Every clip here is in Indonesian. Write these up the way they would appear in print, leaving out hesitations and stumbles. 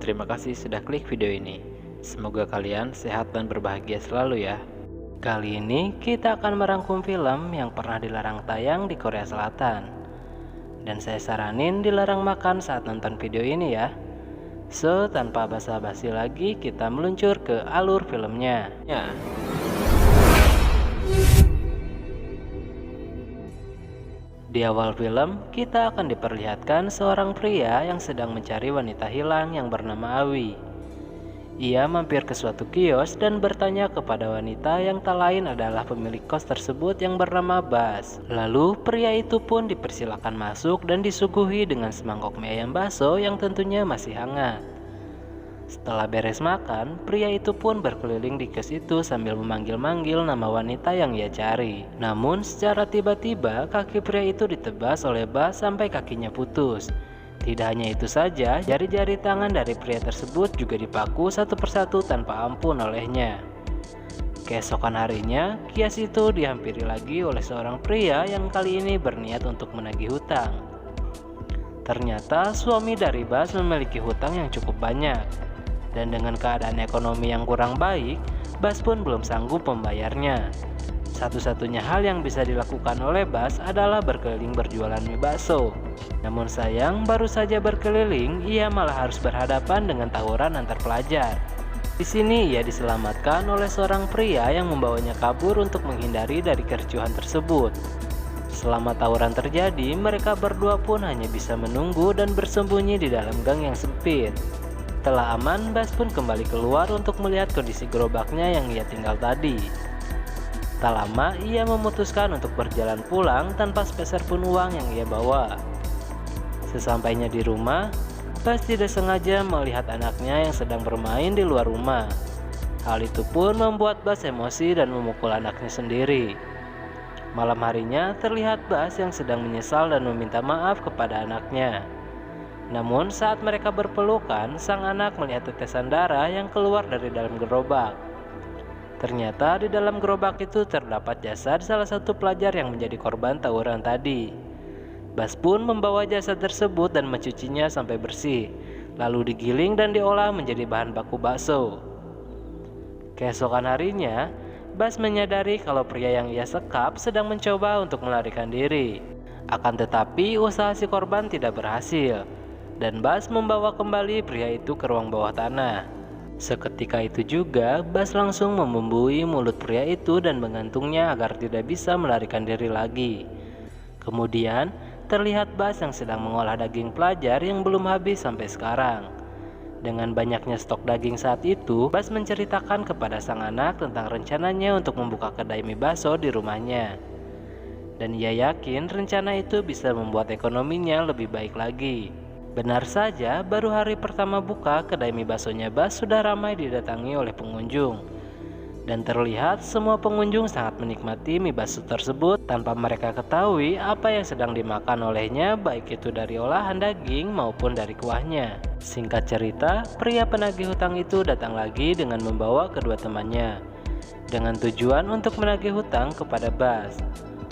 terima kasih sudah klik video ini. Semoga kalian sehat dan berbahagia selalu ya. Kali ini kita akan merangkum film yang pernah dilarang tayang di Korea Selatan. Dan saya saranin dilarang makan saat nonton video ini ya. So, tanpa basa-basi lagi kita meluncur ke alur filmnya. Di awal film, kita akan diperlihatkan seorang pria yang sedang mencari wanita hilang yang bernama Awi. Ia mampir ke suatu kios dan bertanya kepada wanita yang tak lain adalah pemilik kos tersebut yang bernama Bas. Lalu pria itu pun dipersilakan masuk dan disuguhi dengan semangkok mie ayam bakso yang tentunya masih hangat. Setelah beres makan, pria itu pun berkeliling di kios itu sambil memanggil-manggil nama wanita yang ia cari. Namun secara tiba-tiba kaki pria itu ditebas oleh Bas sampai kakinya putus. Tidak hanya itu saja, jari-jari tangan dari pria tersebut juga dipaku satu persatu tanpa ampun olehnya. Keesokan harinya, kios itu dihampiri lagi oleh seorang pria yang kali ini berniat untuk menagih hutang. Ternyata suami dari Bas memiliki hutang yang cukup banyak. Dan dengan keadaan ekonomi yang kurang baik, Bas pun belum sanggup membayarnya. Satu-satunya hal yang bisa dilakukan oleh Bas adalah berkeliling berjualan mie bakso. Namun sayang, baru saja berkeliling, ia malah harus berhadapan dengan tawuran antar pelajar. Di sini ia diselamatkan oleh seorang pria yang membawanya kabur untuk menghindari dari kericuhan tersebut. Selama tawuran terjadi, mereka berdua pun hanya bisa menunggu dan bersembunyi di dalam gang yang sempit. Setelah aman, Bas pun kembali keluar untuk melihat kondisi gerobaknya yang ia tinggal tadi. Tak lama, ia memutuskan untuk berjalan pulang tanpa sepeser pun uang yang ia bawa. Sesampainya di rumah, Bas tidak sengaja melihat anaknya yang sedang bermain di luar rumah. Hal itu pun membuat Bas emosi dan memukul anaknya sendiri. Malam harinya, terlihat Bas yang sedang menyesal dan meminta maaf kepada anaknya. Namun saat mereka berpelukan, sang anak melihat tetesan darah yang keluar dari dalam gerobak. Ternyata di dalam gerobak itu terdapat jasad salah satu pelajar yang menjadi korban tawuran tadi. Bas pun membawa jasad tersebut dan mencucinya sampai bersih, lalu digiling dan diolah menjadi bahan baku bakso. Keesokan harinya, Bas menyadari kalau pria yang ia sekap sedang mencoba untuk melarikan diri. Akan tetapi usaha si korban tidak berhasil, dan Bas membawa kembali pria itu ke ruang bawah tanah. Seketika itu juga, Bas langsung membumbui mulut pria itu dan mengantungnya agar tidak bisa melarikan diri lagi. Kemudian, terlihat Bas yang sedang mengolah daging pelajar yang belum habis sampai sekarang. Dengan banyaknya stok daging saat itu, Bas menceritakan kepada sang anak tentang rencananya untuk membuka kedai mie bakso di rumahnya. Dan ia yakin rencana itu bisa membuat ekonominya lebih baik lagi. Benar saja, baru hari pertama buka, kedai mie baksonya Bas sudah ramai didatangi oleh pengunjung. Dan terlihat semua pengunjung sangat menikmati mie bakso tersebut tanpa mereka ketahui apa yang sedang dimakan olehnya, baik itu dari olahan daging maupun dari kuahnya. Singkat cerita, pria penagih hutang itu datang lagi dengan membawa kedua temannya, dengan tujuan untuk menagih hutang kepada Bas.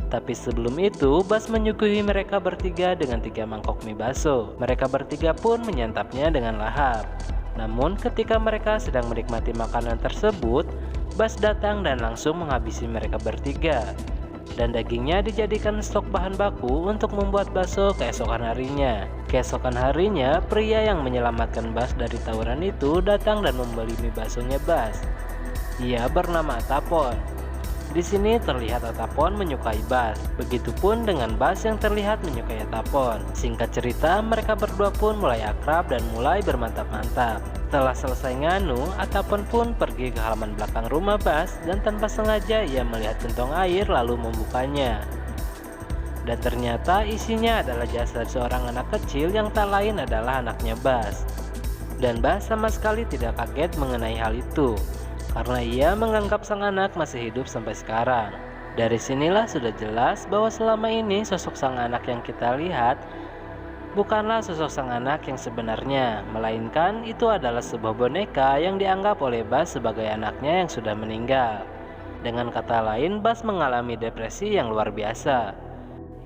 Tapi sebelum itu, Bas menyuguhi mereka bertiga dengan 3 mangkok mie bakso. Mereka bertiga pun menyantapnya dengan lahap. Namun ketika mereka sedang menikmati makanan tersebut, Bas datang dan langsung menghabisi mereka bertiga. Dan dagingnya dijadikan stok bahan baku untuk membuat bakso keesokan harinya. Keesokan harinya, pria yang menyelamatkan Bas dari tawuran itu datang dan membeli mie baksonya Bas. Ia bernama Atapon. Di sini terlihat Atapon menyukai Bas, begitupun dengan Bas yang terlihat menyukai Atapon. Singkat cerita, mereka berdua pun mulai akrab dan mulai bermantap-mantap. Setelah selesai nganu, Atapon pun pergi ke halaman belakang rumah Bas dan tanpa sengaja ia melihat gentong air lalu membukanya. Dan ternyata isinya adalah jasad seorang anak kecil yang tak lain adalah anaknya Bas. Dan Bas sama sekali tidak kaget mengenai hal itu, karena ia menganggap sang anak masih hidup sampai sekarang. Dari sinilah sudah jelas bahwa selama ini sosok sang anak yang kita lihat bukanlah sosok sang anak yang sebenarnya, melainkan itu adalah sebuah boneka yang dianggap oleh Bas sebagai anaknya yang sudah meninggal. Dengan kata lain, Bas mengalami depresi yang luar biasa.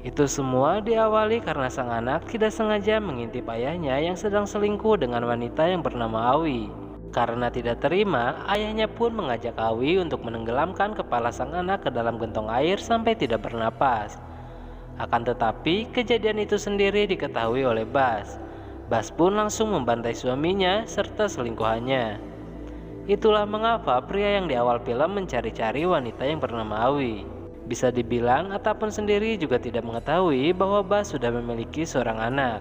Itu semua diawali karena sang anak tidak sengaja mengintip ayahnya yang sedang selingkuh dengan wanita yang bernama Awi. Karena tidak terima, ayahnya pun mengajak Awi untuk menenggelamkan kepala sang anak ke dalam gentong air sampai tidak bernapas. Akan tetapi, kejadian itu sendiri diketahui oleh Bas. Bas pun langsung membantai suaminya serta selingkuhannya. Itulah mengapa pria yang di awal film mencari-cari wanita yang bernama Awi. Bisa dibilang Atapon sendiri juga tidak mengetahui bahwa Bas sudah memiliki seorang anak.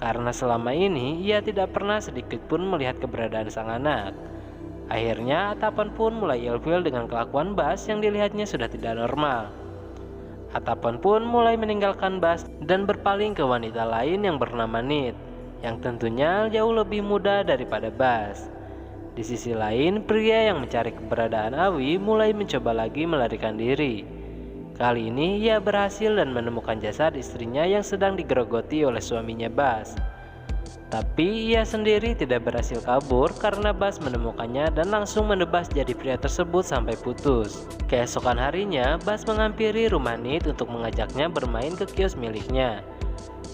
Karena selama ini ia tidak pernah sedikit pun melihat keberadaan sang anak. Akhirnya Atapon pun mulai ilfil dengan kelakuan Bas yang dilihatnya sudah tidak normal. Atapon pun mulai meninggalkan Bas dan berpaling ke wanita lain yang bernama Nit, yang tentunya jauh lebih muda daripada Bas. Di sisi lain, pria yang mencari keberadaan Awi mulai mencoba lagi melarikan diri. Kali ini ia berhasil dan menemukan jasad istrinya yang sedang digerogoti oleh suaminya Bas. Tapi ia sendiri tidak berhasil kabur karena Bas menemukannya dan langsung menebas jari pria tersebut sampai putus. Keesokan harinya, Bas menghampiri rumah Nit untuk mengajaknya bermain ke kios miliknya.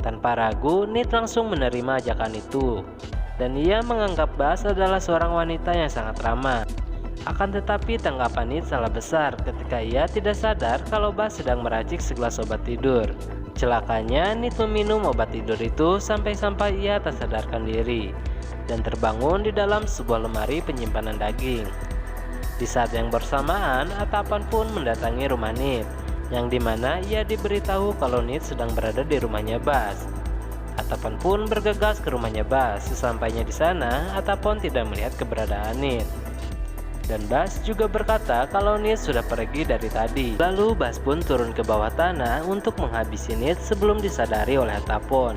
Tanpa ragu, Nit langsung menerima ajakan itu. Dan ia menganggap Bas adalah seorang wanita yang sangat ramah. Akan tetapi tanggapan Nit salah besar ketika ia tidak sadar kalau Bas sedang meracik segelas obat tidur. Celakanya Nit meminum obat tidur itu sampai-sampai ia tak sadarkan diri dan terbangun di dalam sebuah lemari penyimpanan daging. Di saat yang bersamaan, Atapon pun mendatangi rumah Nit, yang dimana ia diberitahu kalau Nit sedang berada di rumahnya Bas. Atapon pun bergegas ke rumahnya Bas. Sesampainya di sana, Atapon tidak melihat keberadaan Nit. Dan Bas juga berkata kalau Nit sudah pergi dari tadi. Lalu Bas pun turun ke bawah tanah untuk menghabisi Nit sebelum disadari oleh Atapon.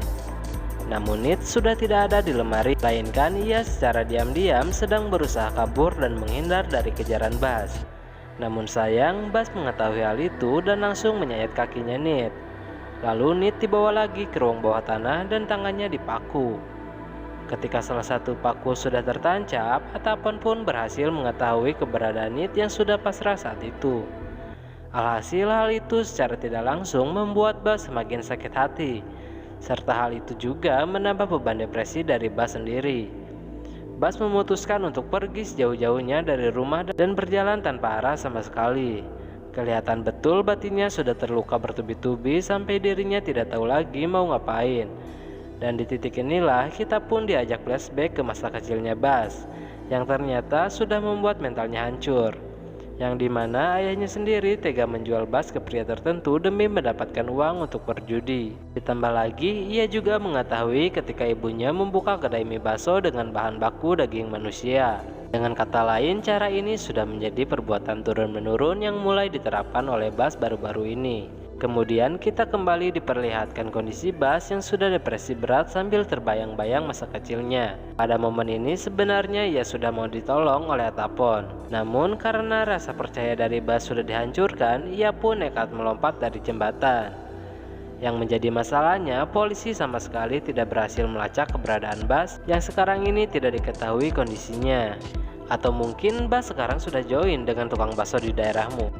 Namun Nit sudah tidak ada di lemari, melainkan ia secara diam-diam sedang berusaha kabur dan menghindar dari kejaran Bas. Namun sayang, Bas mengetahui hal itu dan langsung menyayat kakinya Nit. Lalu Nit dibawa lagi ke ruang bawah tanah dan tangannya dipaku. Ketika salah satu paku sudah tertancap, Atapon pun berhasil mengetahui keberadaan Nit yang sudah pasrah saat itu. Alhasil hal itu secara tidak langsung membuat Bas semakin sakit hati, serta hal itu juga menambah beban depresi dari Bas sendiri. Bas memutuskan untuk pergi sejauh-jauhnya dari rumah dan berjalan tanpa arah sama sekali. Kelihatan betul batinnya sudah terluka bertubi-tubi sampai dirinya tidak tahu lagi mau ngapain. Dan di titik inilah kita pun diajak flashback ke masa kecilnya Bas, yang ternyata sudah membuat mentalnya hancur. Yang dimana ayahnya sendiri tega menjual Bas ke pria tertentu demi mendapatkan uang untuk berjudi. Ditambah lagi, ia juga mengetahui ketika ibunya membuka kedai mie bakso dengan bahan baku daging manusia. Dengan kata lain, cara ini sudah menjadi perbuatan turun-menurun yang mulai diterapkan oleh Bas baru-baru ini. Kemudian kita kembali diperlihatkan kondisi Bas yang sudah depresi berat sambil terbayang-bayang masa kecilnya. Pada momen ini sebenarnya ia sudah mau ditolong oleh Atapon. Namun karena rasa percaya dari Bas sudah dihancurkan, ia pun nekat melompat dari jembatan. Yang menjadi masalahnya, polisi sama sekali tidak berhasil melacak keberadaan Bas yang sekarang ini tidak diketahui kondisinya. Atau mungkin Bas sekarang sudah join dengan tukang bakso di daerahmu.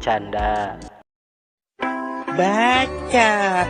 Canda. Baca.